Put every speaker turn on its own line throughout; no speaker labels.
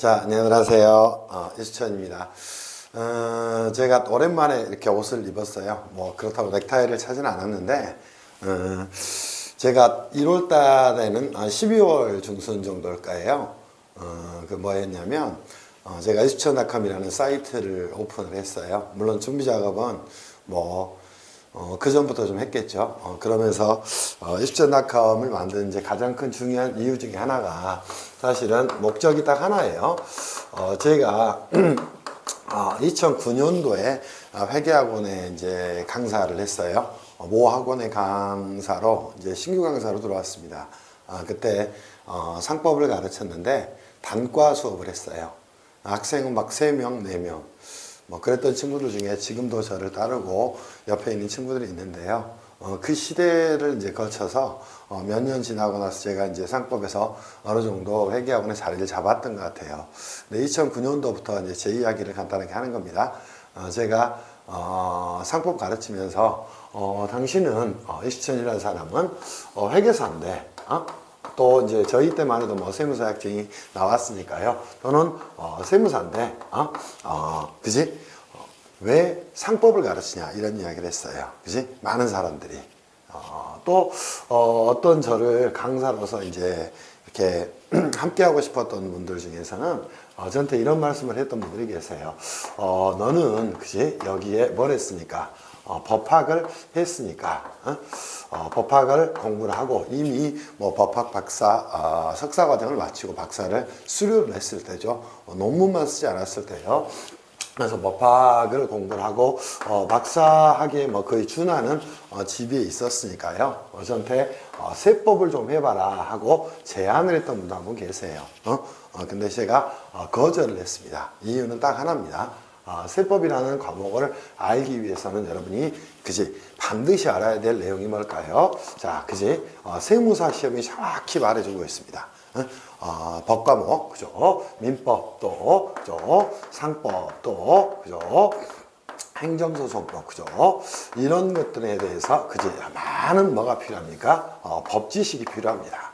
자, 안녕하세요. 이수천입니다. 제가 오랜만에 이렇게 옷을 입었어요. 뭐, 그렇다고 넥타이를 차지는 않았는데, 제가 1월 달에는 12월 중순 정도일 거예요. 그 뭐였냐면, 제가 이수천닷컴이라는 사이트를 오픈을 했어요. 물론 준비 작업은 그 전부터 좀 했겠죠. 그러면서 이수천닷컴을 만든 이제 가장 큰 중요한 이유 중에 하나가 사실은 목적이 딱 하나예요. 제가 2009년도에 회계학원에 이제 강사를 했어요. 모 학원의 강사로 이제 신규 강사로 들어왔습니다. 그때 상법을 가르쳤는데 단과 수업을 했어요. 학생은 막 3명, 4명. 뭐 그랬던 친구들 중에 지금도 저를 따르고 옆에 있는 친구들이 있는데요. 그 시대를 이제 거쳐서 몇 년 지나고 나서 제가 이제 상법에서 어느 정도 회계학원의 자리를 잡았던 것 같아요. 근데 2009년도부터 이제 제 이야기를 간단하게 하는 겁니다. 제가 상법 가르치면서 당신은 이수천이라는 사람은 회계사인데 또 이제 저희 때만 해도 뭐 세무사 학생이 나왔으니까요. 또는 세무사인데 그지? 왜 상법을 가르치냐 이런 이야기를 했어요. 그지? 많은 사람들이 또 어떤 저를 강사로서 이제 이렇게 함께 하고 싶었던 분들 중에서는 저한테 이런 말씀을 했던 분들이 계세요. 너는 그지? 여기에 뭘 했으니까 법학을 했으니까 법학을 공부를 하고 이미 뭐 법학 박사 석사 과정을 마치고 박사를 수료를 했을 때죠. 논문만 쓰지 않았을 때요. 그래서 법학을 공부를 하고 박사학위에 뭐 거의 준하는 집에 있었으니까요. 저한테 세법을 좀 해봐라 하고 제안을 했던 분도 한 분 계세요. 근데 제가 거절을 했습니다. 이유는 딱 하나입니다. 세법이라는 과목을 알기 위해서는 여러분이 그지 반드시 알아야 될 내용이 뭘까요? 자, 그지 세무사 시험이 정확히 말해주고 있습니다. 법과목, 그죠? 민법 그죠? 상법 그죠? 행정소송법, 그죠? 이런 것들에 대해서, 그지? 많은 뭐가 필요합니까? 법 지식이 필요합니다.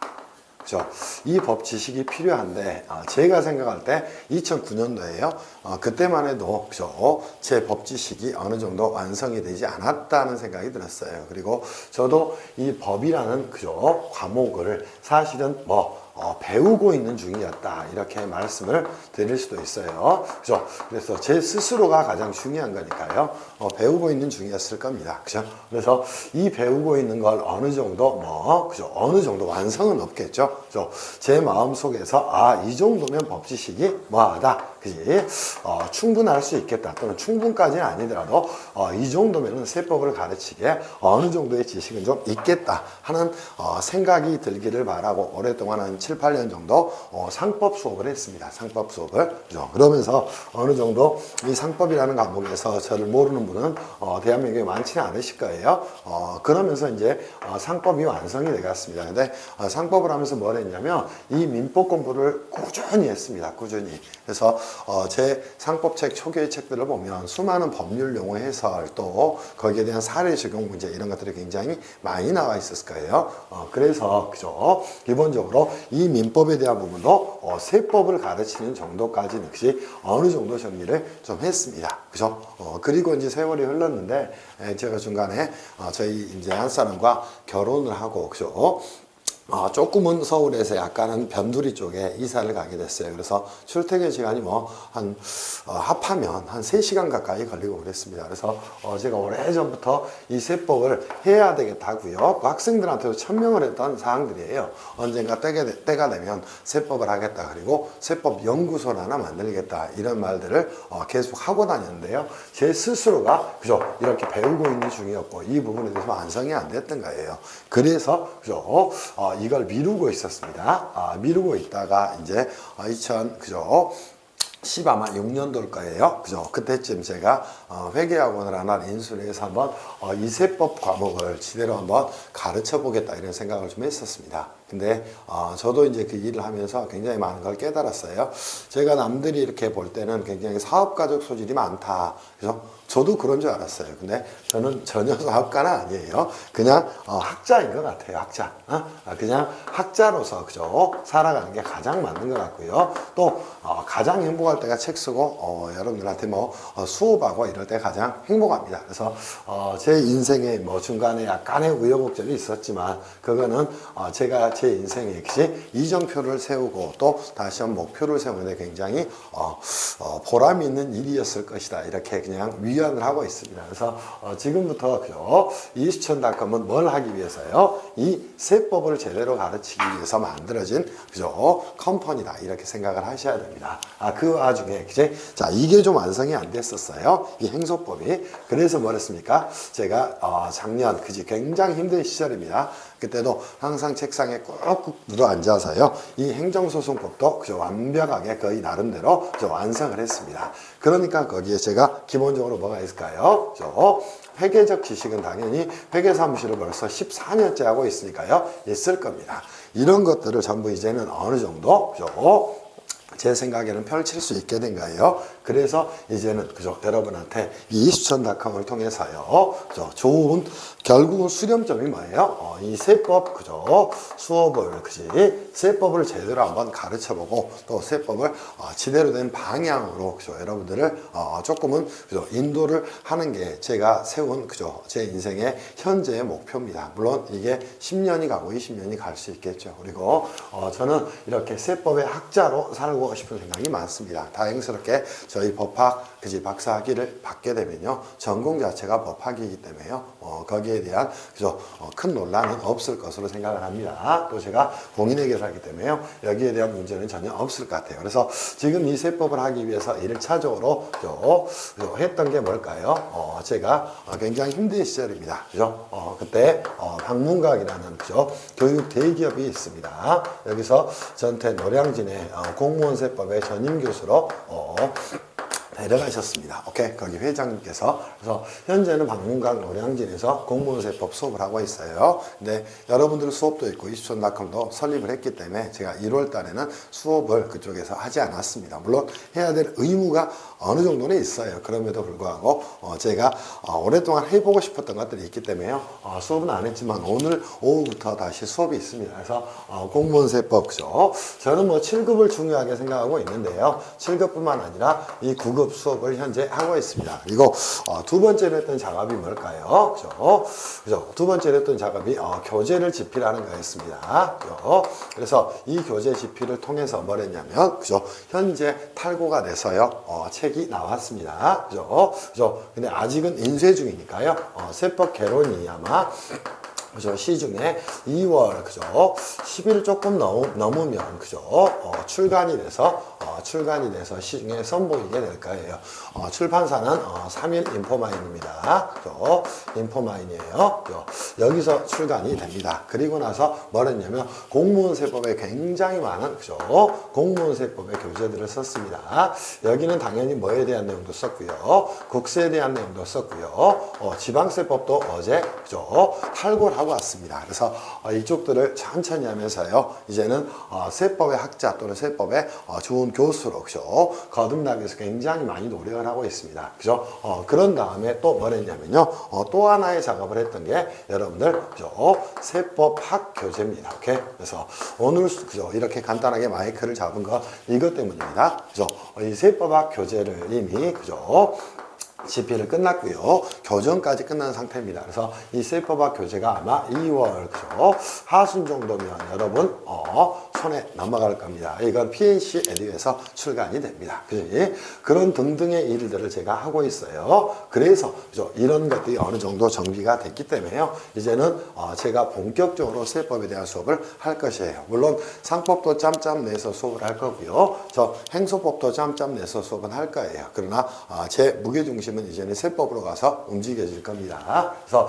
그죠? 이 법 지식이 필요한데, 제가 생각할 때 2009년도에요. 그때만 해도, 그죠? 제 법 지식이 어느 정도 완성이 되지 않았다는 생각이 들었어요. 그리고 저도 이 법이라는, 그죠? 과목을 사실은 배우고 있는 중이었다 이렇게 말씀을 드릴 수도 있어요. 그죠? 그래서 제 스스로가 가장 중요한 거니까요. 배우고 있는 중이었을 겁니다. 그죠? 그래서 이 배우고 있는 걸 어느 정도 그죠? 어느 정도 완성은 없겠죠. 그죠? 제 마음 속에서 이 정도면 법 지식이 뭐하다. 그지? 충분할 수 있겠다. 또는 충분까지는 아니더라도 이 정도면은 세법을 가르치기에 어느 정도의 지식은 좀 있겠다 하는 생각이 들기를 바라고 오랫동안 한 7, 8년 정도 상법 수업을 했습니다. 상법 수업을. 그죠? 그러면서 어느 정도 이 상법이라는 과목에서 저를 모르는 분은 대한민국에 많지는 않으실 거예요. 그러면서 이제 상법이 완성이 되었습니다. 근데 상법을 하면서 뭘 했냐면 이 민법 공부를 꾸준히 했습니다. 꾸준히. 그래서 제 상법책 초기의 책들을 보면 수많은 법률 용어 해설 또 거기에 대한 사례 적용 문제 이런 것들이 굉장히 많이 나와 있었을 거예요. 그래서 그죠? 기본적으로 이 민법에 대한 부분도 세법을 가르치는 정도까지는 그지 어느 정도 정리를 좀 했습니다. 그죠? 그리고 이제 세월이 흘렀는데 제가 중간에 저희 이제 한 사람과 결혼을 하고 그죠? 조금은 서울에서 약간은 변두리 쪽에 이사를 가게 됐어요. 그래서 출퇴근 시간이 합하면 한 3시간 가까이 걸리고 그랬습니다. 그래서 제가 오래전부터 이 세법을 해야 되겠다고요. 그 학생들한테도 천명을 했던 사항들이에요. 언젠가 때가 되면 세법을 하겠다. 그리고 세법 연구소를 하나 만들겠다. 이런 말들을 계속 하고 다녔는데요. 제 스스로가 그죠? 이렇게 배우고 있는 중이었고 이 부분에 대해서 완성이 안 됐던 거예요. 그래서 그죠? 이걸 미루고 있었습니다. 미루고 있다가 이제 그죠? 아마 6년도일 거예요. 그죠? 그때쯤 제가 회계학원을 하나 인수를 해서 한번 이세법 과목을 제대로 한번 가르쳐 보겠다 이런 생각을 좀 했었습니다. 근데 저도 이제 그 일을 하면서 굉장히 많은 걸 깨달았어요. 제가 남들이 이렇게 볼 때는 굉장히 사업가적 소질이 많다. 그래서 저도 그런 줄 알았어요. 근데 저는 전혀 사업가는 아니에요. 그냥 학자인 것 같아요. 학자. 그냥 학자로서 그죠? 살아가는 게 가장 맞는 것 같고요. 또 가장 행복할 때가 책 쓰고 여러분들한테 뭐 수업하고 이럴 때 가장 행복합니다. 그래서 제 인생에 뭐 중간에 약간의 우여곡절이 있었지만 그거는 제가 제 인생에 역시 이정표를 세우고 또 다시 한번 목표를 세우는데 굉장히 보람 있는 일이었을 것이다. 이렇게 그냥 위안을 하고 있습니다. 그래서 지금부터 그죠? 이수천닷컴은 뭘 하기 위해서요? 이 세법을 제대로 가르치기 위해서 만들어진 그죠? 컴퍼니다. 이렇게 생각을 하셔야 됩니다. 그 와중에 이제 자 이게 좀 완성이 안 됐었어요. 이 행소법이. 그래서 뭐랬습니까? 제가 작년 그지 굉장히 힘든 시절입니다. 그때도 항상 책상에 꾹꾹 누워 앉아서요. 이 행정소송법도 그저 완벽하게 거의 나름대로 그저 완성을 했습니다. 그러니까 거기에 제가 기본적으로 뭐가 있을까요? 회계적 지식은 당연히 회계사무실을 벌써 14년째 하고 있으니까요. 있을 겁니다. 이런 것들을 전부 이제는 어느 정도 그죠? 제 생각에는 펼칠 수 있게 된 거예요. 그래서 이제는 그죠 여러분한테 이 이수천닷컴을 통해서요 좋은 결국은 수렴점이 뭐예요? 이 세법 그죠 수업을 그지 세법을 제대로 한번 가르쳐보고 또 세법을 제대로 된 방향으로 그죠 여러분들을 조금은 그죠 인도를 하는 게 제가 세운 그죠 제 인생의 현재의 목표입니다. 물론 이게 10년이 가고 20년이 갈 수 있겠죠. 그리고 저는 이렇게 세법의 학자로 살고 싶은 생각이 많습니다. 다행스럽게 저희 법학 그지 박사학위를 받게 되면요 전공 자체가 법학이기 때문에요 거기에 대한 그죠 큰 논란은 없을 것으로 생각을 합니다. 또 제가 공인회계사이기 때문에요 여기에 대한 문제는 전혀 없을 것 같아요. 그래서 지금 이 세법을 하기 위해서 1차적으로 했던 게 뭘까요? 제가 굉장히 힘든 시절입니다. 그죠? 그때 방문각이라는 그죠 교육 대기업이 있습니다. 여기서 전태 노량진의 공무원 세법의 전임 교수로 데려가셨습니다. 오케이. 거기 회장님께서. 그래서 현재는 방문각 노량진에서 공무원세법 수업을 하고 있어요. 근데 여러분들 수업도 있고 이수천닷컴도 설립을 했기 때문에 제가 1월 달에는 수업을 그쪽에서 하지 않았습니다. 물론 해야 될 의무가 어느 정도는 있어요. 그럼에도 불구하고 제가 오랫동안 해보고 싶었던 것들이 있기 때문에요. 수업은 안 했지만 오늘 오후부터 다시 수업이 있습니다. 그래서 공무원세법 그죠? 저는 뭐 7급을 중요하게 생각하고 있는데요. 7급뿐만 아니라 이 9급 수업을 현재 하고 있습니다. 그리고 두 번째로 했던 작업이 뭘까요? 그죠? 두 번째로 했던 작업이 교재를 집필하는 거였습니다. 그죠? 그래서 이 교재 집필을 통해서 뭘 했냐면 그죠? 현재 탈고가 돼서요. 책이 나왔습니다. 그죠? 근데 아직은 인쇄 중이니까요. 세법 개론이 아마 그죠? 시중에 2월 그죠? 10일 조금 넘으면 그죠? 출간이 돼서 시중에 선보이게 될 거예요. 출판사는 3일 인포마인입니다. 그죠? 인포마인이에요. 그죠? 여기서 출간이 됩니다. 그리고 나서 뭘 했냐면 공무원세법에 굉장히 많은 그죠? 공무원세법의 교재들을 썼습니다. 여기는 당연히 뭐에 대한 내용도 썼고요. 국세에 대한 내용도 썼고요. 지방세법도 어제 그죠? 탈고를 하고 왔습니다. 그래서 이쪽들을 천천히 하면서요. 이제는 세법의 학자 또는 세법의 좋은 교수로 그죠? 거듭나기 위해서 굉장히 많이 노력을 하고 있습니다. 그죠? 그런 다음에 또 뭘 했냐면요. 또 하나의 작업을 했던 게 여러분들 그죠? 세법학 교재입니다. 오케이? 그래서 오늘 그죠? 이렇게 간단하게 마이크를 잡은 거 이것 때문입니다. 그죠? 이 세법학 교재를 이미 그죠? 집필을 끝났고요. 교정까지 끝난 상태입니다. 그래서 이 세법학 교재가 아마 2월 그죠? 하순 정도면 여러분 손에 넘어갈 겁니다. 이건 PNC 에듀에서 출간이 됩니다. 그지? 그런 등등의 일들을 제가 하고 있어요. 그래서 그죠? 이런 것들이 어느 정도 정비가 됐기 때문에요. 이제는 제가 본격적으로 세법에 대한 수업을 할 것이에요. 물론 상법도 짬짬 내서 수업을 할 거고요. 행소법도 짬짬 내서 수업은 할 거예요. 그러나 제 무게중심은 되면 이제는 세법으로 가서 움직여질 겁니다. 그래서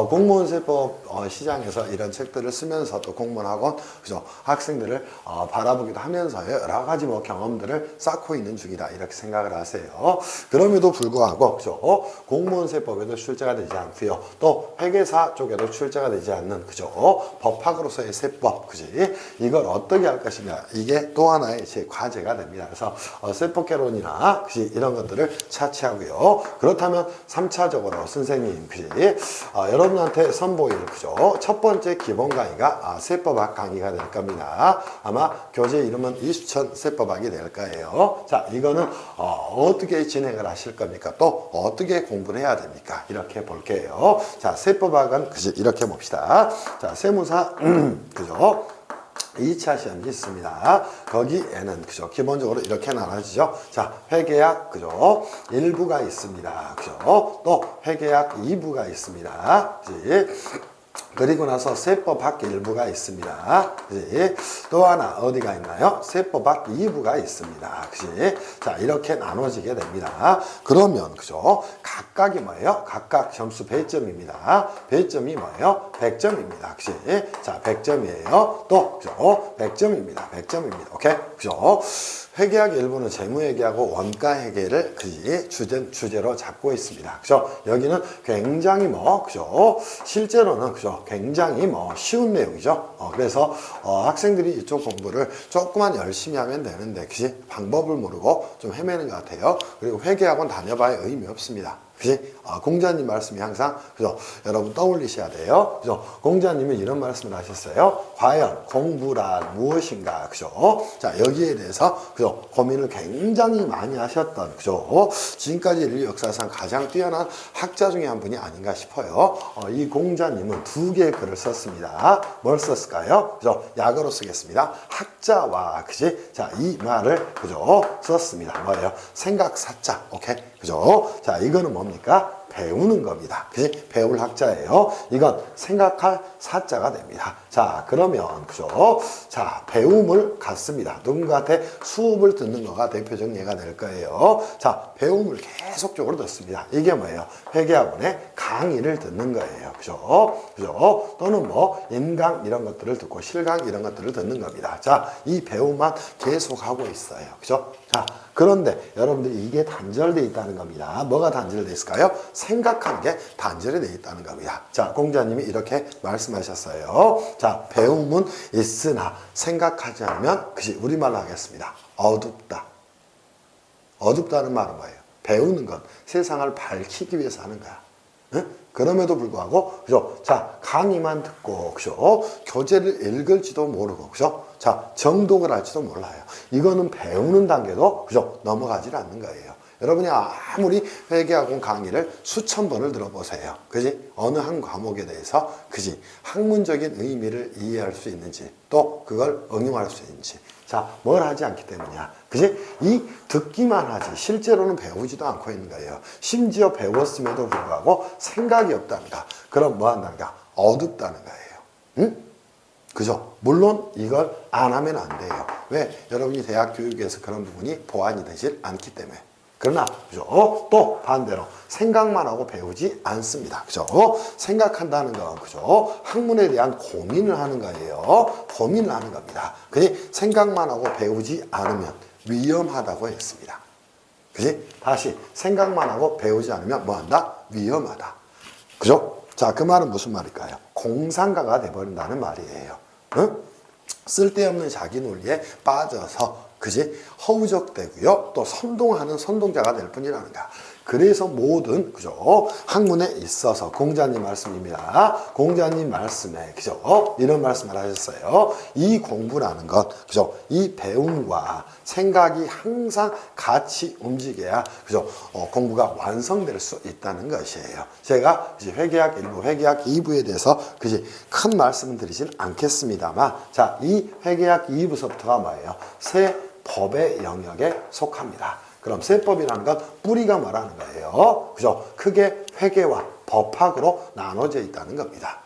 공무원 세법 시장에서 이런 책들을 쓰면서도 공무원 학원 그죠? 학생들을 바라보기도 하면서 여러 가지 뭐 경험들을 쌓고 있는 중이다 이렇게 생각을 하세요. 그럼에도 불구하고 그죠? 공무원 세법에도 출제가 되지 않고요. 또 회계사 쪽에도 출제가 되지 않는 그죠? 법학으로서의 세법 그지? 이걸 어떻게 할 것이냐 이게 또 하나의 제 과제가 됩니다. 그래서 세법개론이나 그지? 이런 것들을 차치하고요. 그렇다면 3차적으로 선생님 그지? 여러분한테 선보일 그죠? 첫 번째 기본 강의가 세법학 강의가 될 겁니다. 아마 교재 이름은 이수천 세법학이 될 거예요. 자, 이거는 어떻게 진행을 하실 겁니까? 또 어떻게 공부를 해야 됩니까? 이렇게 볼게요. 자, 세법학은 그지? 이렇게 봅시다. 자, 세무사 그죠? 2차 시험이 있습니다. 거기에는 그죠? 기본적으로 이렇게 나눠지죠. 자, 회계학 그죠? 1부가 있습니다. 그죠? 또 회계학 2부가 있습니다. 그지? 그리고 나서 세법학 1부가 있습니다. 그지? 또 하나 어디가 있나요? 세법학 2부가 있습니다. 그지? 자, 이렇게 나눠지게 됩니다. 그러면 그죠? 각각이 뭐예요? 각각 점수 100점입니다. 100점이 뭐예요? 100점입니다. 그지? 자, 100점이에요. 또 그죠? 100점입니다. 100점입니다. 오케이? 그죠? 회계학 1부는 재무회계하고 원가회계를 그지? 주제로 잡고 있습니다. 그죠? 여기는 굉장히 그죠? 실제로는 그죠? 굉장히 쉬운 내용이죠. 그래서 학생들이 이쪽 공부를 조금만 열심히 하면 되는데 그지? 방법을 모르고 좀 헤매는 것 같아요. 그리고 회계학원 다녀봐야 의미 없습니다. 그지? 공자님 말씀이 항상 그죠? 여러분 떠올리셔야 돼요. 그죠? 공자님은 이런 말씀을 하셨어요. 과연 공부란 무엇인가? 그죠? 자, 여기에 대해서 그죠? 고민을 굉장히 많이 하셨던 그죠? 지금까지 인류 역사상 가장 뛰어난 학자 중에 한 분이 아닌가 싶어요. 이 공자님은 2개의 글을 썼습니다. 뭘 썼을까요? 그죠? 약어로 쓰겠습니다. 학자와 그지? 자, 이 말을 그죠? 썼습니다. 뭐예요? 생각사자. 오케이? 그죠? 자, 이거는 뭡니까? 배우는 겁니다. 그지? 배울 학자예요. 이건 생각할 사자가 됩니다. 자, 그러면 그죠? 자, 배움을 갖습니다. 누군가한테 수업을 듣는 거가 대표적 예가 될 거예요. 자, 배움을 계속적으로 듣습니다. 이게 뭐예요? 회계학원의 강의를 듣는 거예요. 그죠? 그죠? 또는 인강 이런 것들을 듣고 실강 이런 것들을 듣는 겁니다. 자, 이 배움만 계속하고 있어요. 그죠? 자, 그런데 여러분들이 이게 단절되어 있다는 겁니다. 뭐가 단절되어 있을까요? 생각하는 게 단절이 되어 있다는 겁니다. 자, 공자님이 이렇게 말씀하셨어요. 자, 배움은 있으나 생각하지 않으면 그지 우리말로 하겠습니다. 어둡다. 어둡다는 말은 뭐예요? 배우는 건 세상을 밝히기 위해서 하는 거야. 응? 그럼에도 불구하고 그죠? 자, 강의만 듣고 그죠? 교재를 읽을지도 모르고 그죠? 자, 정독을 할지도 몰라요. 이거는 배우는 단계도 그죠? 넘어가질 않는 거예요. 여러분이 아무리 회계학원 강의를 수천 번을 들어보세요. 그지? 어느 한 과목에 대해서 그지? 학문적인 의미를 이해할 수 있는지 또 그걸 응용할 수 있는지 자, 뭘 하지 않기 때문이야. 그지? 이 듣기만 하지 실제로는 배우지도 않고 있는 거예요. 심지어 배웠음에도 불구하고 생각이 없답니다. 그럼 뭐 한답니까? 어둡다는 거예요. 응? 그죠? 물론 이걸 안 하면 안 돼요. 왜? 여러분이 대학 교육에서 그런 부분이 보완이 되질 않기 때문에. 그러나 그죠? 또 반대로 생각만 하고 배우지 않습니다. 그죠? 생각한다는 건 그죠? 학문에 대한 고민을 하는 거예요. 고민을 하는 겁니다. 그지? 생각만 하고 배우지 않으면 위험하다고 했습니다. 그지? 다시 생각만 하고 배우지 않으면 뭐 한다? 위험하다. 그죠? 자, 그 말은 무슨 말일까요? 공상가가 돼버린다는 말이에요. 응? 쓸데없는 자기 논리에 빠져서 그지? 허우적대고요. 또 선동하는 선동자가 될 뿐이라는 거야. 그래서 모든 그죠? 학문에 있어서 공자님 말씀입니다. 공자님 말씀에 그죠? 이런 말씀을 하셨어요. 이 공부라는 것 그죠? 이 배움과 생각이 항상 같이 움직여야 그죠? 공부가 완성될 수 있다는 것이에요. 제가 이제 회계학 1부, 회계학 2부에 대해서 그지? 큰 말씀을 드리진 않겠습니다만 자, 이 회계학 2부서부터가 뭐예요? 새 법의 영역에 속합니다. 그럼 세법이라는 건 뿌리가 뭐라는 거예요? 그죠? 크게 회계와 법학으로 나눠져 있다는 겁니다.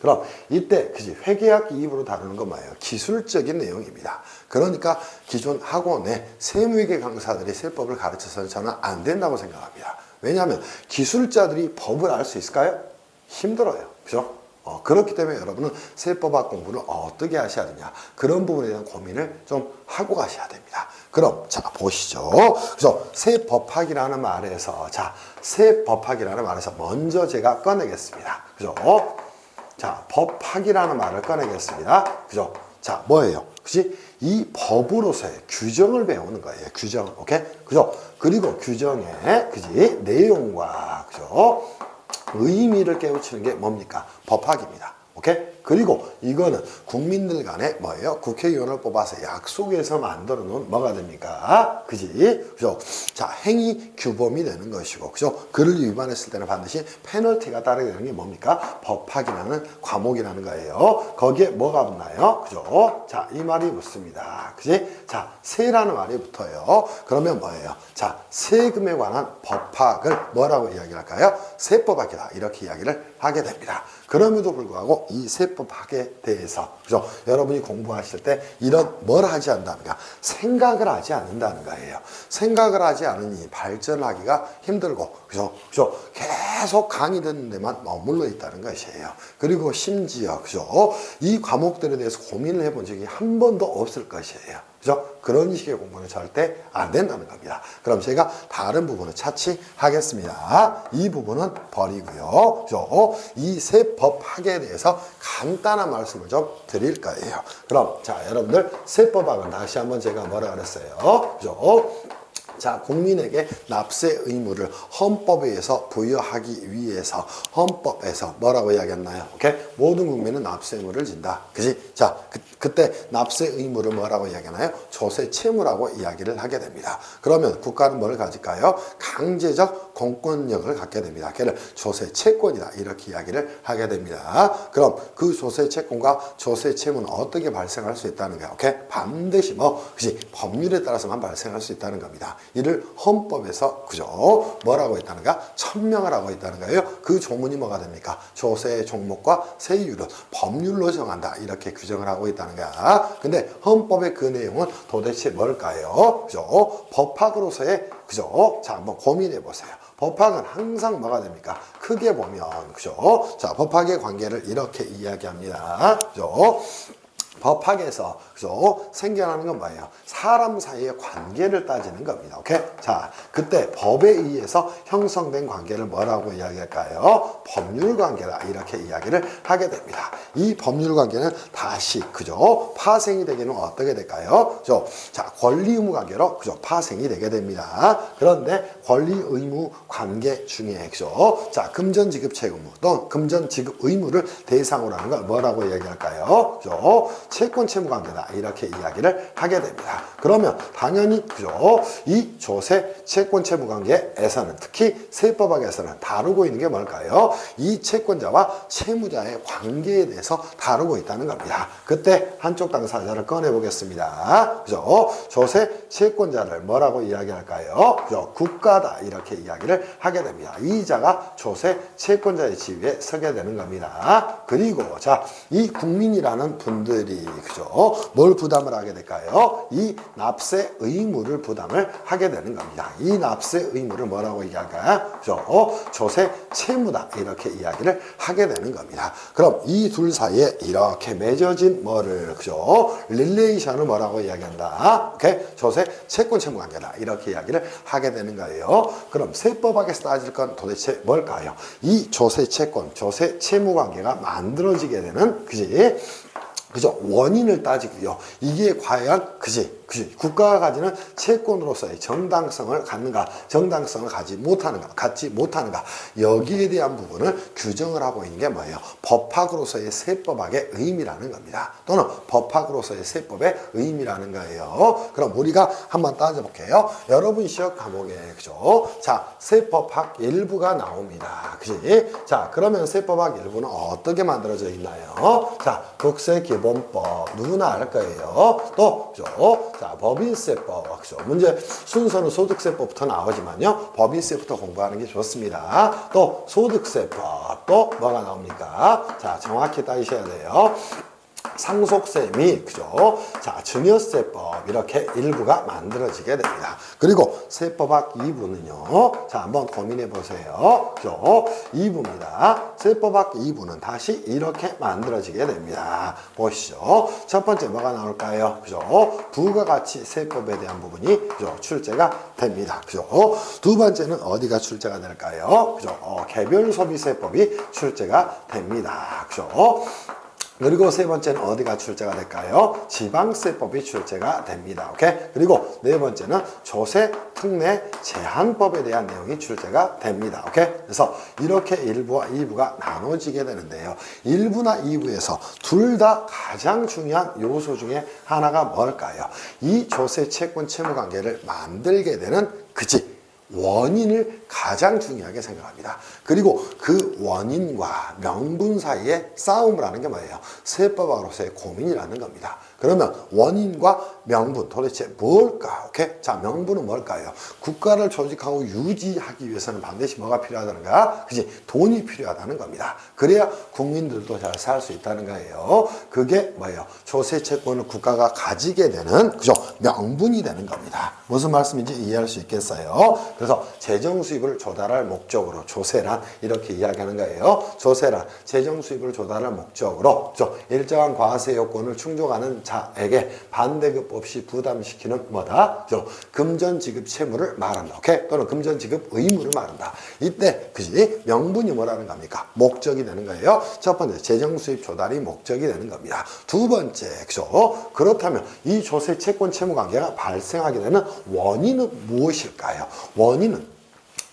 그럼 이때 그지 회계학 2부로 다루는 건 뭐예요? 기술적인 내용입니다. 그러니까 기존 학원에 세무회계 강사들이 세법을 가르쳐서는 저는 안 된다고 생각합니다. 왜냐하면 기술자들이 법을 알 수 있을까요? 힘들어요. 그죠? 그렇기 때문에 여러분은 세법학 공부를 어떻게 하셔야 되냐. 그런 부분에 대한 고민을 좀 하고 가셔야 됩니다. 그럼 자 보시죠. 그래서 세법학이라는 말에서 자 세법학이라는 말에서 먼저 제가 꺼내겠습니다. 그죠? 자 법학이라는 말을 꺼내겠습니다. 그죠? 자 뭐예요? 그지? 이 법으로서의 규정을 배우는 거예요. 규정. 오케이? 그죠? 그리고 규정의 그지? 내용과 그죠? 의미를 깨우치는 게 뭡니까? 법학입니다. 오케이? 그리고 이거는 국민들 간에 뭐예요? 국회의원을 뽑아서 약속해서 만들어 놓은 뭐가 됩니까? 그지? 그죠? 자, 행위 규범이 되는 것이고, 그죠? 그를 위반했을 때는 반드시 페널티가 따르게 되는 게 뭡니까? 법학이라는 과목이라는 거예요. 거기에 뭐가 붙나요? 그죠? 자, 이 말이 붙습니다. 그지? 자, 세라는 말이 붙어요. 그러면 뭐예요? 자, 세금에 관한 법학을 뭐라고 이야기할까요? 세법학이다. 이렇게 이야기를 하게 됩니다. 그럼에도 불구하고 이 세법학에 대해서 그죠? 여러분이 공부하실 때 이런 뭘 하지 않는다는가? 생각을 하지 않는다는 거예요. 생각을 하지 않으니 발전하기가 힘들고 그죠? 그죠? 계속 강의 듣는 데만 머물러 있다는 것이에요. 그리고 심지어 그죠? 이 과목들에 대해서 고민을 해본 적이 한 번도 없을 것이에요. 그죠? 그런 식의 공부는 절대 안 된다는 겁니다. 그럼 제가 다른 부분을 차치하겠습니다. 이 부분은 버리고요. 그죠? 이 세법학에 대해서 간단한 말씀을 좀 드릴 거예요. 그럼 자 여러분들 세법학은 다시 한번 제가 뭐라 그랬어요? 그죠? 자, 국민에게 납세 의무를 헌법에 의해서 부여하기 위해서 헌법에서 뭐라고 이야기했나요? 오케이? 모든 국민은 납세 의무를 진다. 그지? 자, 그때 납세 의무를 뭐라고 이야기하나요? 조세 채무라고 이야기를 하게 됩니다. 그러면 국가는 뭘 가질까요? 강제적 공권력을 갖게 됩니다. 걔를 조세 채권이다. 이렇게 이야기를 하게 됩니다. 그럼 그 조세 채권과 조세 채무는 어떻게 발생할 수 있다는 거야? 오케이? 반드시 그지? 법률에 따라서만 발생할 수 있다는 겁니다. 이를 헌법에서 그죠? 뭐라고 했다는가? 천명을 하고 있다는 거예요. 그 조문이 뭐가 됩니까? 조세 종목과 세율은 법률로 정한다. 이렇게 규정을 하고 있다는 거야. 근데 헌법의 그 내용은 도대체 뭘까요? 그죠? 법학으로서의 그죠? 자, 한번 고민해 보세요. 법학은 항상 뭐가 됩니까? 크게 보면 그죠? 자, 법학의 관계를 이렇게 이야기합니다. 그죠? 법학에서 그죠? 생겨나는 건 뭐예요? 사람 사이의 관계를 따지는 겁니다. 오케이? 자, 그때 법에 의해서 형성된 관계를 뭐라고 이야기할까요? 법률 관계다. 이렇게 이야기를 하게 됩니다. 이 법률 관계는 다시 그죠? 파생이 되기는 어떻게 될까요? 그죠? 자, 권리 의무 관계로 그죠? 파생이 되게 됩니다. 그런데 권리 의무 관계 중에 그죠? 자, 금전 지급 채무 또 금전 지급 의무를 대상으로 하는 걸 뭐라고 이야기할까요? 그죠? 채권 채무 관계다. 이렇게 이야기를 하게 됩니다. 그러면 당연히 그죠? 이 조세 채권 채무 관계에서는 특히 세법학에서는 다루고 있는 게 뭘까요? 이 채권자와 채무자의 관계에 대해서 다루고 있다는 겁니다. 그때 한쪽 당사자를 꺼내 보겠습니다. 그죠? 조세 채권자를 뭐라고 이야기할까요? 그죠? 국가다. 이렇게 이야기를 하게 됩니다. 이자가 조세 채권자의 지위에 서게 되는 겁니다. 그리고 자, 이 국민이라는 분들이 그죠? 뭘 부담을 하게 될까요? 이 납세 의무를 부담을 하게 되는 겁니다. 이 납세 의무를 뭐라고 이야기할까요? 그죠? 조세 채무다. 이렇게 이야기를 하게 되는 겁니다. 그럼 이 둘 사이에 이렇게 맺어진 뭐를 그죠? 릴레이션을 뭐라고 이야기한다? 오케이? 조세 채권 채무 관계다. 이렇게 이야기를 하게 되는 거예요. 그럼 세법학에서 따질 건 도대체 뭘까요? 이 조세 채권, 조세 채무 관계가 만들어지게 되는 그지? 그죠? 원인을 따지고요. 이게 과연 그지? 국가가 가지는 채권으로서의 정당성을 갖는가, 정당성을 갖지 못하는가, 여기에 대한 부분을 규정을 하고 있는 게 뭐예요? 법학으로서의 세법학의 의미라는 겁니다. 또는 법학으로서의 세법의 의미라는 거예요. 그럼 우리가 한번 따져볼게요. 여러분 시험 과목에 그죠? 자, 세법학 일부가 나옵니다. 그지? 자, 그러면 세법학 일부는 어떻게 만들어져 있나요? 자, 국세기본법 누구나 알 거예요. 또 그죠? 자, 법인세법. 그죠? 문제 순서는 소득세법부터 나오지만요. 법인세부터 공부하는 게 좋습니다. 또 소득세법. 또 뭐가 나옵니까? 자, 정확히 따지셔야 돼요. 상속세 및 그죠? 자, 증여세법 이렇게 일부가 만들어지게 됩니다. 그리고 세법학 2부는요. 자, 한번 고민해 보세요. 그죠? 2부입니다. 세법학 2부는 다시 이렇게 만들어지게 됩니다. 보시죠. 첫 번째 뭐가 나올까요? 그죠? 부가가치 세법에 대한 부분이 그죠? 출제가 됩니다. 그죠? 두 번째는 어디가 출제가 될까요? 그죠? 개별소비세법이 출제가 됩니다. 그죠? 그리고 세 번째는 어디가 출제가 될까요? 지방세법이 출제가 됩니다. 오케이? 그리고 네 번째는 조세 특례 제한법에 대한 내용이 출제가 됩니다. 오케이? 그래서 이렇게 1부와 2부가 나눠지게 되는데요. 1부나 2부에서 둘 다 가장 중요한 요소 중에 하나가 뭘까요? 이 조세 채권 채무 관계를 만들게 되는 그지 원인을 가장 중요하게 생각합니다. 그리고 그 원인과 명분 사이에 싸움을 하는 게 뭐예요? 세법학으로서의 고민이라는 겁니다. 그러면 원인과 명분 도대체 뭘까? 오케이? 자, 명분은 뭘까요? 국가를 조직하고 유지하기 위해서는 반드시 뭐가 필요하다는가? 그지? 돈이 필요하다는 겁니다. 그래야 국민들도 잘 살 수 있다는 거예요. 그게 뭐예요? 조세 채권을 국가가 가지게 되는 그죠? 명분이 되는 겁니다. 무슨 말씀인지 이해할 수 있겠어요? 그래서 재정 수입을 조달할 목적으로 조세란 이렇게 이야기하는 거예요. 조세란 재정 수입을 조달할 목적으로 그죠? 일정한 과세 요건을 충족하는 자에게 반대급 없이 부담시키는 뭐다? 그죠? 금전 지급 채무를 말한다. 오케이? 또는 금전 지급 의무를 말한다. 이때 그지? 명분이 뭐라는 겁니까? 목적이 되는 거예요. 첫 번째 재정 수입 조달이 목적이 되는 겁니다. 두 번째 그죠? 그렇다면 이 조세 채권 채무 관계가 발생하게 되는 원인은 무엇일까요? 원인은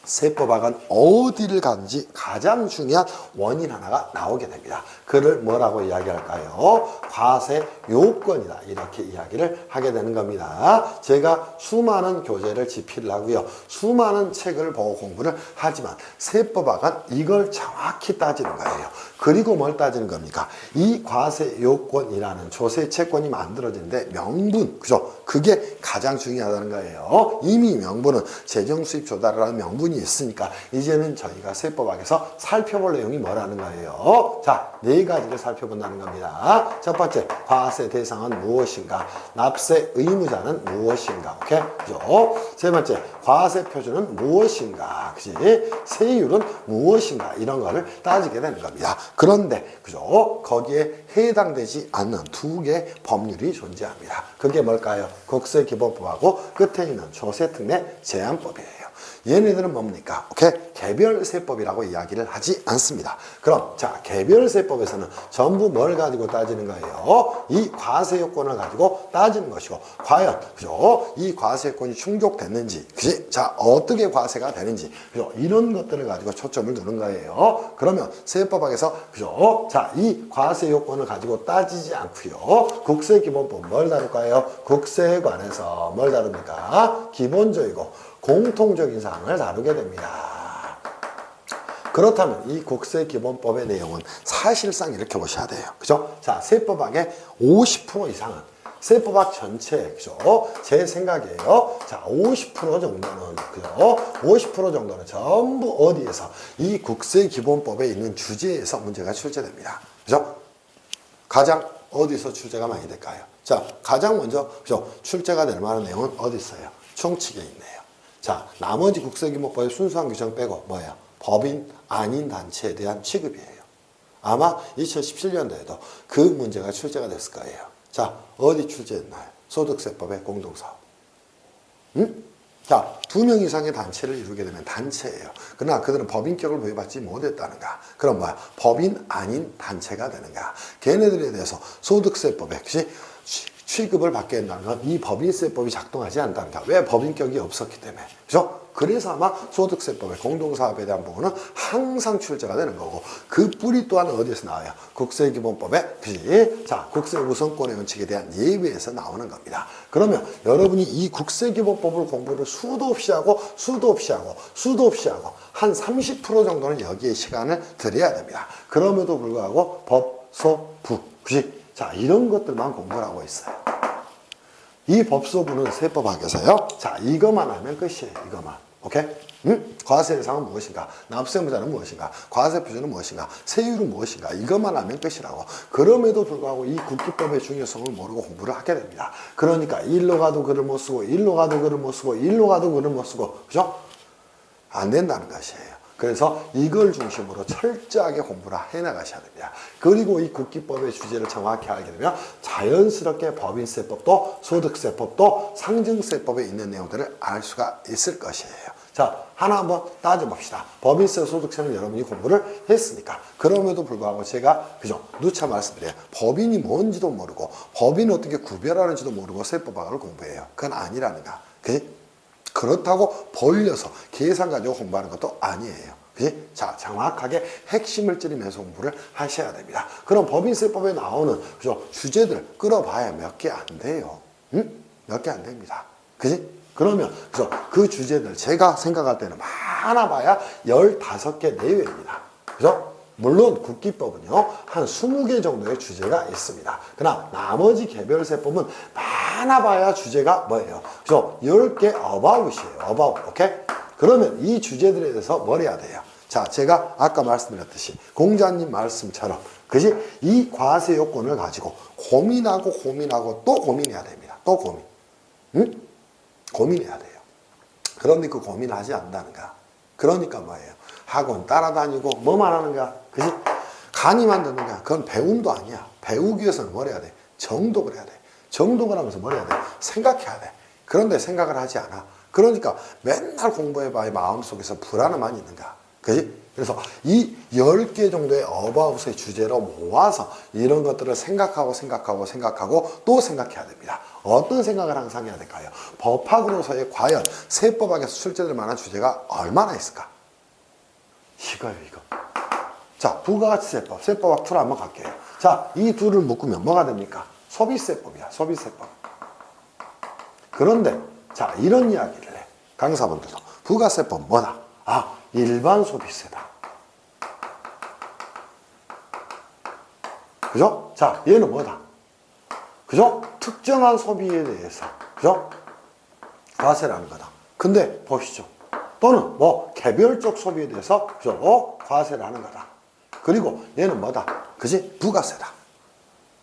세법학은 어디를 가는지 가장 중요한 원인 하나가 나오게 됩니다. 그를 뭐라고 이야기할까요? 과세 요건이다. 이렇게 이야기를 하게 되는 겁니다. 제가 수많은 교재를 집필을 하고요. 수많은 책을 보고 공부를 하지만 세법학은 이걸 정확히 따지는 거예요. 그리고 뭘 따지는 겁니까? 이 과세 요건이라는 조세 채권이 만들어지는데 명분, 그죠? 그게 가장 중요하다는 거예요. 이미 명분은 재정 수입 조달을 하는 명분이 있으니까 이제는 저희가 세법학에서 살펴볼 내용이 뭐라는 거예요. 자, 네 가지를 살펴본다는 겁니다. 첫 번째, 과세 대상은 무엇인가? 납세 의무자는 무엇인가? 오케이? 그죠? 세 번째, 과세 표준은 무엇인가? 그지? 세율은 무엇인가? 이런 거를 따지게 되는 겁니다. 그런데, 그죠? 거기에 해당되지 않는 두 개의 법률이 존재합니다. 그게 뭘까요? 국세기본법하고 끝에 있는 조세특례 제한법이에요. 얘네들은 뭡니까? 오케이? 개별세법이라고 이야기를 하지 않습니다. 그럼 자, 개별세법에서는 전부 뭘 가지고 따지는 거예요? 이 과세 요건을 가지고 따지는 것이고, 과연 그죠? 이 과세 요건이 충족됐는지, 그지? 자, 어떻게 과세가 되는지, 그죠? 이런 것들을 가지고 초점을 두는 거예요. 그러면 세법학에서 그죠? 자, 이 과세 요건을 가지고 따지지 않고요. 국세기본법 뭘 다룰까요? 국세에 관해서 뭘 다룹니까? 기본적이고 공통적인 사항을 다루게 됩니다. 그렇다면 이 국세기본법의 내용은 사실상 이렇게 보셔야 돼요. 그죠? 자, 세법학의 50% 이상은 세법학 전체, 그죠? 제 생각이에요. 자, 50% 정도는, 그죠? 50% 정도는 전부 어디에서? 이 국세기본법에 있는 주제에서 문제가 출제됩니다. 그죠? 가장 어디서 출제가 많이 될까요? 자, 가장 먼저, 그죠? 출제가 될 만한 내용은 어디 있어요? 총칙에 있네요. 자, 나머지 국세기본법의 순수한 규정 빼고 뭐예요? 법인 아닌 단체에 대한 취급이에요. 아마 2017년도에도 그 문제가 출제가 됐을 거예요. 자, 어디 출제했나요? 소득세법의 공동사업. 응? 자, 2명 이상의 단체를 이루게 되면 단체예요. 그러나 그들은 법인격을 부여받지 못했다는가? 그럼 뭐야? 법인 아닌 단체가 되는가? 걔네들에 대해서 소득세법에 취급을 받게 된다는 건 이 법인세법이 작동하지 않는다는가? 왜? 법인격이 없었기 때문에. 그죠? 그래서 아마 소득세법의 공동사업에 대한 부분은 항상 출제가 되는 거고, 그 뿌리 또한 어디에서 나와요? 국세기본법의, 그지? 자, 국세우선권의 원칙에 대한 예외에서 나오는 겁니다. 그러면 여러분이 이 국세기본법을 공부를 수도 없이 하고 한 30% 정도는 여기에 시간을 들여야 됩니다. 그럼에도 불구하고 법, 소, 부, 그지? 자, 이런 것들만 공부를 하고 있어요. 이 법소부는 세법학에서요. 자, 이것만 하면 끝이에요. 이것만. 오케이? 응? 과세 대상은 무엇인가? 납세의무자는 무엇인가? 과세 표준은 무엇인가? 세율은 무엇인가? 이것만 알면 끝이라고. 그럼에도 불구하고 이 국기법의 중요성을 모르고 공부를 하게 됩니다. 그러니까 일로 가도 글을 못 쓰고 일로 가도 글을 못 쓰고 일로 가도 글을 못 쓰고 그죠? 안 된다는 것이에요. 그래서 이걸 중심으로 철저하게 공부를 해나가셔야 됩니다. 그리고 이 국기법의 주제를 정확히 알게 되면 자연스럽게 법인세법도 소득세법도 상증세법에 있는 내용들을 알 수가 있을 것이에요. 자, 하나 한번 따져봅시다. 법인세, 소득세는 여러분이 공부를 했으니까. 그럼에도 불구하고 제가 그죠? 누차 말씀드려요. 법인이 뭔지도 모르고 법인을 어떻게 구별하는지도 모르고 세법학을 공부해요. 그건 아니라는가. 그지? 그렇다고 벌려서 계산 가지고 공부하는 것도 아니에요. 그치? 자, 정확하게 핵심을 찌르면서 공부를 하셔야 됩니다. 그럼 법인세법에 나오는 그죠? 주제들 끌어봐야 몇 개 안 돼요. 응? 몇 개 안 됩니다. 그치? 그러면 그죠? 그 주제들 제가 생각할 때는 많아봐야 15개 내외입니다. 그죠? 물론 국기법은요 한 20개 정도의 주제가 있습니다. 그러나 나머지 개별세법은 많아봐야 주제가 뭐예요? 그죠? 10개 about이에요. about. 오케이? 그러면 이 주제들에 대해서 뭘 해야 돼요? 자, 제가 아까 말씀드렸듯이 공자님 말씀처럼 그지? 이 과세 요건을 가지고 고민하고 또 고민해야 됩니다. 또 고민. 응? 고민해야 돼요. 그런데 그 고민을 하지 않는다는가? 그러니까 뭐예요? 학원 따라다니고 뭐만 하는가? 그지? 강의만 듣는가? 그건 배움도 아니야. 배우기 위해서는 뭘 해야 돼? 정독을 해야 돼. 정독을 하면서 뭘 해야 돼? 생각해야 돼. 그런데 생각을 하지 않아. 그러니까 맨날 공부해봐야 마음속에서 불안함만 있는가? 그지? 그래서 이 10개 정도의 어바웃의 주제로 모아서 이런 것들을 생각하고 또 생각해야 됩니다. 어떤 생각을 항상 해야 될까요? 법학으로서의 과연 세법학에서 출제될 만한 주제가 얼마나 있을까? 이거요, 이거. 자, 부가가치세법, 세법학 2로 한번 갈게요. 자, 이 둘을 묶으면 뭐가 됩니까? 소비세법이야, 소비세법. 그런데, 자, 이런 이야기를 해. 강사분들도. 부가세법 뭐다? 아, 일반 소비세다. 그죠? 자, 얘는 뭐다? 그죠? 특정한 소비에 대해서. 그죠? 과세라는 거다. 근데, 보시죠. 또는 뭐 개별적 소비에 대해서 그죠? 과세를 하는 거다. 그리고 얘는 뭐다? 그지? 부가세다.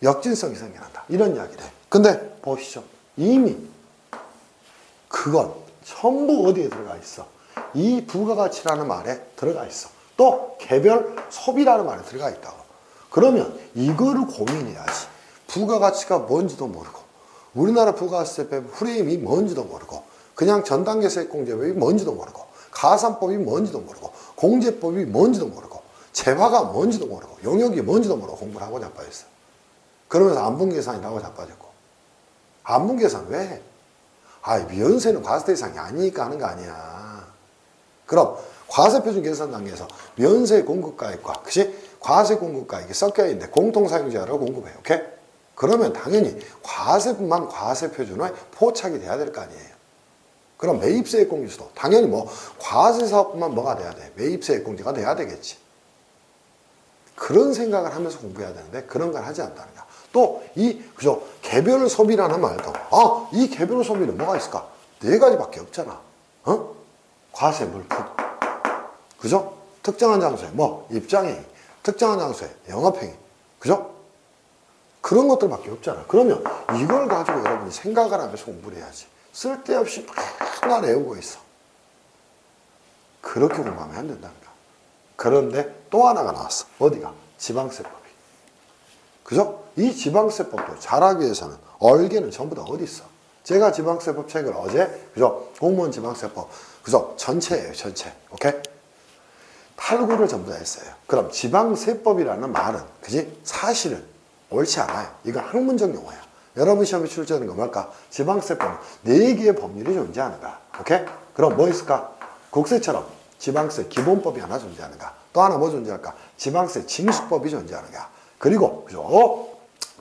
역진성이 생겨난다. 이런 이야기를 해. 근데 보시죠. 이미 그건 전부 어디에 들어가 있어? 이 부가가치라는 말에 들어가 있어. 또 개별 소비라는 말에 들어가 있다고. 그러면 이거를 고민해야지. 부가가치가 뭔지도 모르고 우리나라 부가세법 프레임이 뭔지도 모르고 그냥 전단계 세액공제법이 뭔지도 모르고 가산법이 뭔지도 모르고 공제법이 뭔지도 모르고 재화가 뭔지도 모르고 용역이 뭔지도 모르고 공부를 하고 자빠졌어요. 그러면서 안분계산이라고 자빠졌고. 안분계산 왜 해? 아, 면세는 과세 대상이 아니니까 하는 거 아니야. 그럼 과세표준 계산 단계에서 면세 공급가액과 그치? 과세 공급가액이 섞여 있는데 공통사용자를 공급해. 오케이? 그러면 당연히 과세분만 과세표준에 포착이 돼야 될 거 아니에요. 그럼 매입세액 공제도 당연히 뭐 과세 사업만 뭐가 돼야 돼? 매입세액 공제가 돼야 되겠지. 그런 생각을 하면서 공부해야 되는데 그런 걸 하지 않는다는 거야. 또 이 그죠? 개별 소비라는 말도 이 개별 소비는 뭐가 있을까? 4가지밖에 없잖아. 어? 과세 물품. 그죠? 특정한 장소에 뭐 입장행위, 특정한 장소에 영업행위. 그죠? 그런 것들밖에 없잖아. 그러면 이걸 가지고 여러분이 생각을 하면서 공부를 해야지. 쓸데없이 맨날 외우고 있어. 그렇게 공부하면 안 된다는 거야. 그런데 또 하나가 나왔어. 어디가? 지방세법이. 그죠? 이 지방세법도 잘하기 위해서는 얼개는 전부 다 어디 있어? 제가 지방세법 책을 어제 그죠? 공무원 지방세법 그죠? 전체예요, 전체. 오케이? 탈구를 전부 다 했어요. 그럼 지방세법이라는 말은 그지? 사실은 옳지 않아요. 이건 학문적 용어야. 여러분 시험에 출제하는 거 뭘까? 지방세법은 4개의 법률이 존재하는가? 오케이? 그럼 뭐 있을까? 국세처럼 지방세 기본법이 하나 존재하는가? 또 하나 뭐 존재할까? 지방세 징수법이 존재하는가? 그리고 그죠?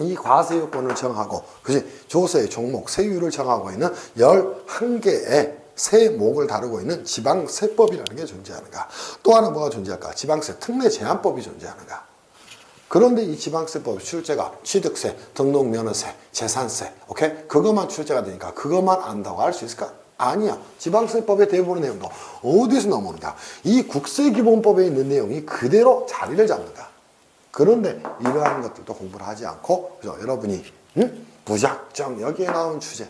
이 과세 요건을 정하고 그지? 조세의 종목, 세율을 정하고 있는 11개의 세목을 다루고 있는 지방세법이라는 게 존재하는가? 또 하나 뭐가 존재할까? 지방세 특례 제한법이 존재하는가? 그런데 이 지방세법 출제가 취득세, 등록면허세, 재산세, 오케이? 그것만 출제가 되니까 그것만 안다고 할 수 있을까? 아니야. 지방세법의 대부분의 내용도 어디서 나오는가? 이 국세기본법에 있는 내용이 그대로 자리를 잡는다. 그런데 이러한 것들도 공부를 하지 않고, 그죠? 여러분이 무작정 여기에 나온 주제,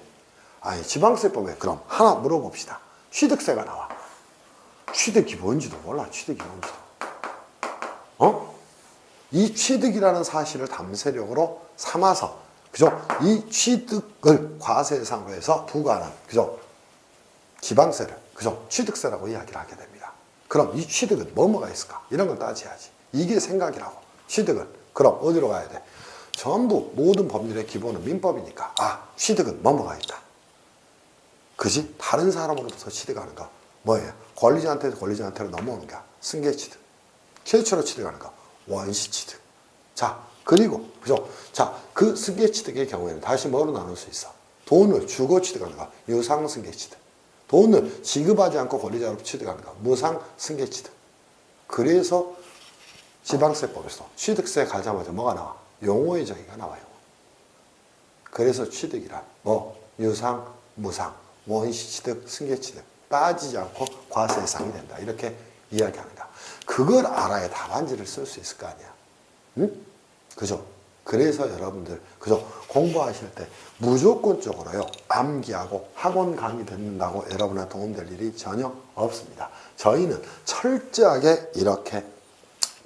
아니 지방세법에 그럼 하나 물어봅시다. 취득세가 나와. 취득이 뭔지도 몰라. 취득이 뭔지도. 이 취득이라는 사실을 담세력으로 삼아서, 그죠? 이 취득을 과세상으로 해서 부과하는, 그죠? 지방세를, 그죠? 취득세라고 이야기를 하게 됩니다. 그럼 이 취득은 뭐가 있을까? 이런 걸 따져야지. 이게 생각이라고. 취득은 그럼 어디로 가야 돼? 전부 모든 법률의 기본은 민법이니까, 취득은 뭐가 있다. 그지? 다른 사람으로부터 취득하는 거 뭐예요? 권리자한테서 권리자한테로 넘어오는 거 승계취득. 최초로 취득하는 거 원시취득. 자, 그리고 그죠? 자, 그 승계취득의 경우에는 다시 뭐로 나눌 수 있어? 돈을 주고 취득하는 거 유상승계취득. 돈을 지급하지 않고 권리자로 취득하는 거 무상승계취득. 그래서 지방세법에서 취득세 가자마자 뭐가 나와? 용어의 정의가 나와요. 그래서 취득이란 유상, 무상, 원시취득, 승계취득 따지지 않고 과세상이 된다. 이렇게 이야기합니다. 그걸 알아야 답안지를 쓸 수 있을 거 아니야. 응? 그죠? 그래서 여러분들, 그죠? 공부하실 때 무조건적으로요, 암기하고 학원 강의 듣는다고 여러분한테 도움될 일이 전혀 없습니다. 저희는 철저하게 이렇게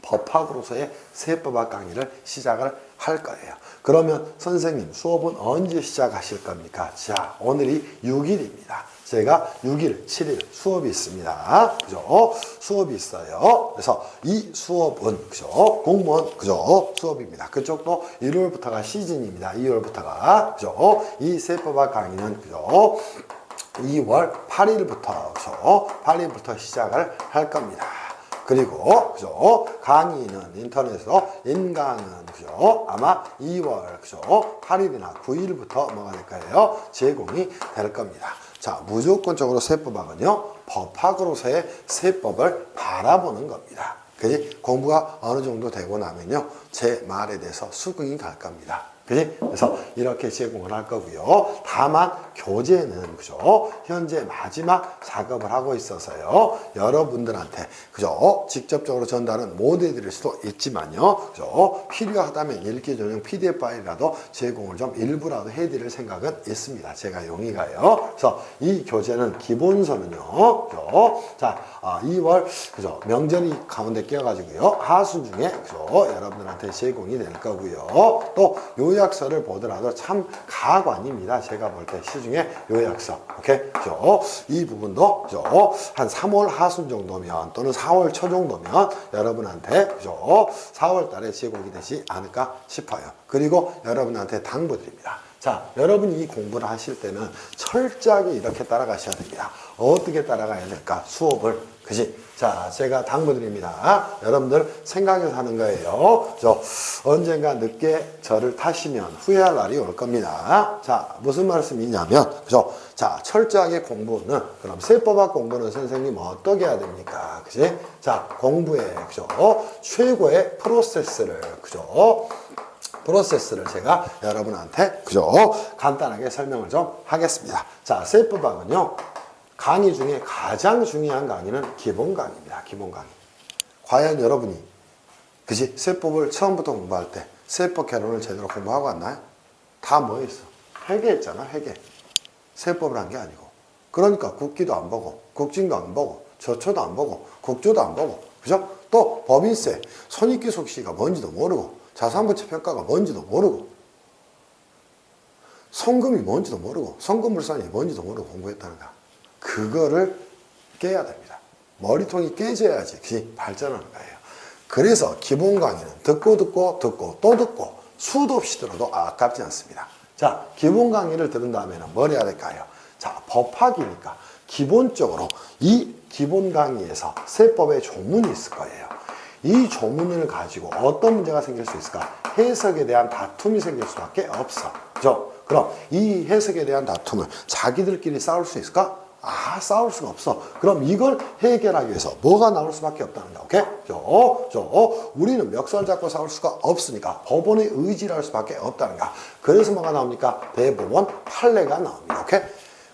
법학으로서의 세법학 강의를 시작을 할 거예요. 그러면 선생님 수업은 언제 시작하실 겁니까? 자, 오늘이 6일입니다. 제가 6일, 7일 수업이 있습니다. 그죠? 수업이 있어요. 그래서 이 수업은, 그죠? 공무원, 그죠? 수업입니다. 그쪽도 1월부터가 시즌입니다. 2월부터가, 그죠? 이 세법학 강의는, 그죠? 2월 8일부터, 그죠? 8일부터 시작을 할 겁니다. 그리고, 그죠? 강의는 인터넷으로, 인강은, 그죠? 아마 2월, 그죠? 8일이나 9일부터 뭐가 될 거예요? 제공이 될 겁니다. 자, 무조건적으로 세법학은요, 법학으로서의 세법을 바라보는 겁니다. 그지? 공부가 어느 정도 되고 나면요, 제 말에 대해서 수긍이 갈 겁니다. 그지? 그래서 이렇게 제공을 할 거고요. 다만 교재는, 그죠? 현재 마지막 작업을 하고 있어서요, 여러분들한테, 그죠? 직접적으로 전달은 못 해드릴 수도 있지만요, 그죠? 필요하다면 읽기 전용 PDF 파일이라도 제공을 좀 일부라도 해드릴 생각은 있습니다. 제가 용의가요. 그래서 이 교재는 기본서는요, 그죠? 자, 2월, 그죠? 명절이 가운데 끼어가지고요, 하순 중에, 그죠? 여러분들한테 제공이 될 거고요. 또 요약서를 보더라도 참 가관입니다. 제가 볼 때 시중에 요약서, 오케이? 그죠? 이 부분도, 그죠? 한 3월 하순 정도면 또는 4월 초 정도면 여러분한테, 그죠? 4월 달에 제공이 되지 않을까 싶어요. 그리고 여러분한테 당부드립니다. 자, 여러분이 이 공부를 하실 때는 철저하게 이렇게 따라가셔야 됩니다. 어떻게 따라가야 될까? 수업을, 그지? 자, 제가 당부드립니다. 여러분들 생각해서 하는 거예요. 언젠가 늦게 저를 타시면 후회할 날이 올 겁니다. 자, 무슨 말씀이냐면, 그죠? 자, 철저하게 공부는, 그럼 세법학 공부는 선생님 어떻게 해야 됩니까? 그지? 자, 공부에, 그죠? 최고의 프로세스를, 그죠? 프로세스를 제가 여러분한테, 그죠? 간단하게 설명을 좀 하겠습니다. 자, 세법학은요, 강의 중에 가장 중요한 강의는 기본 강의입니다. 기본 강의. 과연 여러분이, 그지? 세법을 처음부터 공부할 때 세법 개론을 제대로 공부하고 왔나요? 다 뭐 했어? 회계했잖아, 회계. 세법을 한 게 아니고. 그러니까 국기도 안 보고, 국진도 안 보고, 저초도 안 보고, 국조도 안 보고, 그죠? 또 법인세, 손익귀속시가 뭔지도 모르고, 자산부채 평가가 뭔지도 모르고, 성금이 뭔지도 모르고, 성금물산이 뭔지도 모르고 공부했다는 거야. 그거를 깨야 됩니다. 머리통이 깨져야지 그게 발전하는 거예요. 그래서 기본 강의는 듣고 또 듣고 수도 없이 들어도 아깝지 않습니다. 자, 기본 강의를 들은 다음에는 뭘 해야 될까요? 자, 법학이니까 기본적으로 이 기본 강의에서 세법의 조문이 있을 거예요. 이 조문을 가지고 어떤 문제가 생길 수 있을까? 해석에 대한 다툼이 생길 수밖에 없어. 그죠? 그럼 이 해석에 대한 다툼을 자기들끼리 싸울 수 있을까? 싸울 수가 없어. 그럼 이걸 해결하기 위해서 뭐가 나올 수밖에 없다는 거야. 오케이? 우리는 멱살 잡고 싸울 수가 없으니까 법원의 의지를 할 수밖에 없다는 거야. 그래서 뭐가 나옵니까? 대법원 판례가 나옵니다. 오케이?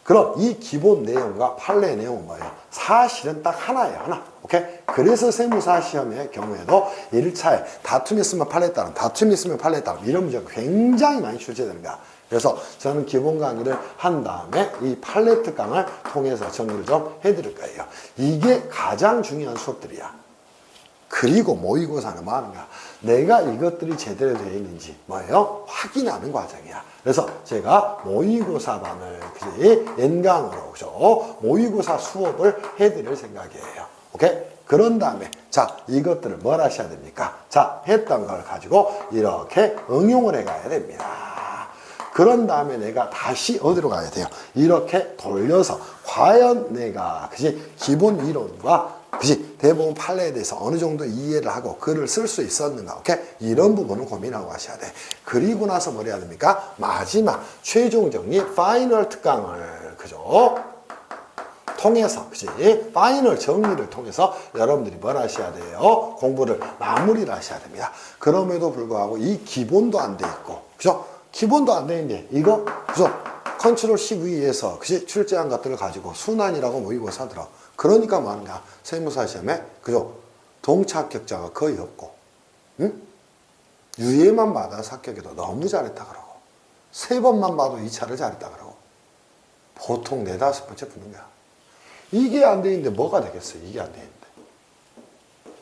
그럼 이 기본 내용과 판례 내용은 뭐예요? 사실은 딱 하나예요. 하나. 오케이? 그래서 세무사 시험의 경우에도 1차에 다툼이 있으면 판례에 따른, 다툼이 있으면 판례에 따른 이런 문제가 굉장히 많이 출제되는 거야. 그래서 저는 기본 강의를 한 다음에 이 판례 특강을 통해서 정리를 좀 해드릴 거예요. 이게 가장 중요한 수업들이야. 그리고 모의고사는 뭐 하는가? 내가 이것들이 제대로 되어 있는지 뭐예요? 확인하는 과정이야. 그래서 제가 모의고사반을 그지 N강으로 그죠? 모의고사 수업을 해드릴 생각이에요. 오케이? 그런 다음에 자 이것들을 뭘 하셔야 됩니까? 자 했던 걸 가지고 이렇게 응용을 해가야 됩니다. 그런 다음에 내가 다시 어디로 가야 돼요? 이렇게 돌려서 과연 내가 그지 기본 이론과 그지 대부분 판례에 대해서 어느 정도 이해를 하고 글을 쓸 수 있었는가, 오케이? 이런 부분을 고민하고 가셔야 돼. 그리고 나서 뭘 해야 됩니까? 마지막 최종 정리 파이널 특강을 그죠? 통해서 그지 파이널 정리를 통해서 여러분들이 뭘 하셔야 돼요? 공부를 마무리를 하셔야 됩니다. 그럼에도 불구하고 이 기본도 안 돼 있고 그죠? 기본도 안 돼 있는데 이거 그죠? 컨트롤 C 위에서 그지 출제한 것들을 가지고 순환이라고 모의고사 들어. 그러니까 뭐 하는가? 세무사 시험에 그죠? 동차 합격자가 거의 없고 응? 유예만 받아서 합격해도 너무 잘했다 그러고 3번만 봐도 2차를 잘했다 그러고 보통 4, 5번째 붙는 거야. 이게 안 돼 있는데 뭐가 되겠어요? 이게 안 돼 있는데.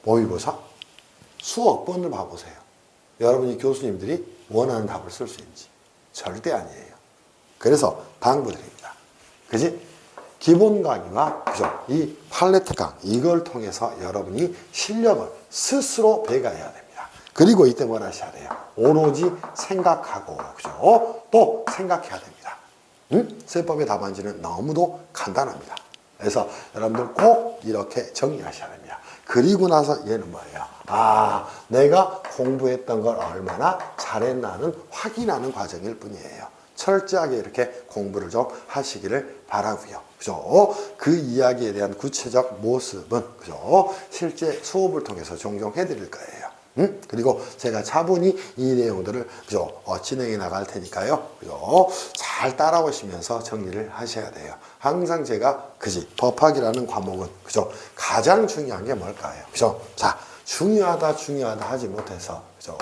모의고사? 수억 번을 봐보세요. 여러분이 교수님들이 원하는 답을 쓸 수 있는지. 절대 아니에요. 그래서 당부드립니다. 그지? 기본 강의와 그죠? 이 판례 특강 이걸 통해서 여러분이 실력을 스스로 배가해야 됩니다. 그리고 이때 뭘 하셔야 돼요? 오로지 생각하고 그죠? 또 생각해야 됩니다. 응? 세법의 답안지는 너무도 간단합니다. 그래서 여러분들 꼭 이렇게 정리하셔야 됩니다. 그리고 나서 얘는 뭐예요? 아, 내가 공부했던 걸 얼마나 잘했나는 확인하는 과정일 뿐이에요. 철저하게 이렇게 공부를 좀 하시기를 바라고요. 그죠? 그 이야기에 대한 구체적 모습은 그죠? 실제 수업을 통해서 종종 해드릴 거예요. 그리고 제가 차분히 이 내용들을 그죠? 진행해 나갈 테니까요. 그죠? 잘 따라오시면서 정리를 하셔야 돼요. 항상 제가 그지 법학이라는 과목은 그죠? 가장 중요한 게 뭘까요? 그죠? 자, 중요하다 하지 못해서 그죠?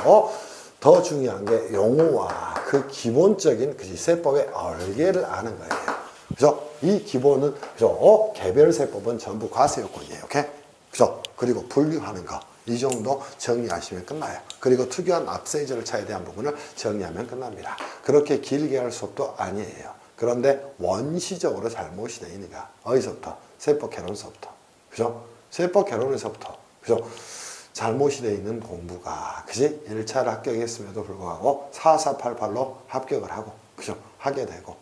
더 중요한 게 용어와 그 기본적인 그지 세법의 얼개를 아는 거예요. 그죠? 이 기본은 그죠? 개별 세법은 전부 과세 요건이에요. 오케이? 그죠? 그리고 분류하는 거. 이 정도 정리하시면 끝나요. 그리고 특유한 압세 절차에 대한 부분을 정리하면 끝납니다. 그렇게 길게 할 수업도 아니에요. 그런데 원시적으로 잘못이 되어 있는가? 어디서부터? 세법 개론서부터. 그죠? 세법 개론에서부터. 그죠? 잘못이 되어 있는 공부가, 그지? 1차를 합격했음에도 불구하고 4488로 합격을 하고, 그죠? 하게 되고,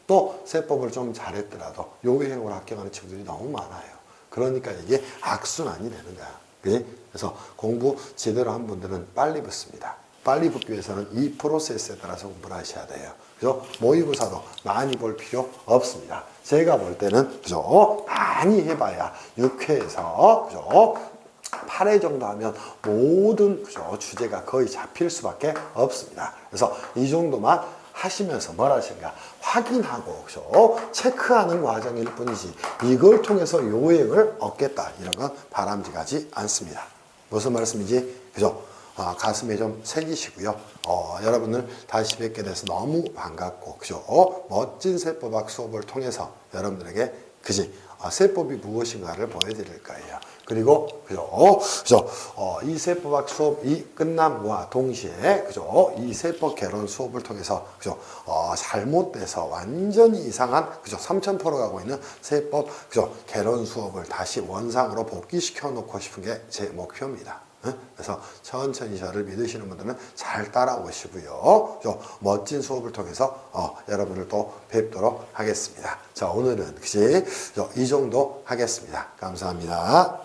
또 세법을 좀 잘했더라도 요유행으로 합격하는 친구들이 너무 많아요. 그러니까 이게 악순환이 되는 거야. 그지? 그래서 공부 제대로 한 분들은 빨리 붙습니다. 빨리 붙기 위해서는 이 프로세스에 따라서 공부를 하셔야 돼요. 그죠? 모의고사도 많이 볼 필요 없습니다. 제가 볼 때는, 그죠? 많이 해봐야 6회에서, 그죠? 8회 정도 하면 모든, 그죠? 주제가 거의 잡힐 수밖에 없습니다. 그래서 이 정도만 하시면서 뭘 하시는가 확인하고 그죠? 체크하는 과정일 뿐이지 이걸 통해서 요행을 얻겠다 이런 건 바람직하지 않습니다. 무슨 말씀인지 그죠? 가슴에 좀 새기시고요. 여러분을 다시 뵙게 돼서 너무 반갑고 그죠? 멋진 세법학 수업을 통해서 여러분들에게 그지? 세법이 무엇인가를 보여드릴 거예요. 그리고 그죠? 이 세법학 수업이 끝남과 동시에 그죠? 이 세법 개론 수업을 통해서 그죠? 잘못돼서 완전히 이상한 그죠? 3000% 가고 있는 세법 그죠? 개론 수업을 다시 원상으로 복귀시켜 놓고 싶은 게 제 목표입니다. 그래서 천천히 저를 믿으시는 분들은 잘 따라오시고요. 멋진 수업을 통해서 여러분을 또 뵙도록 하겠습니다. 자, 오늘은 그지? 이 정도 하겠습니다. 감사합니다.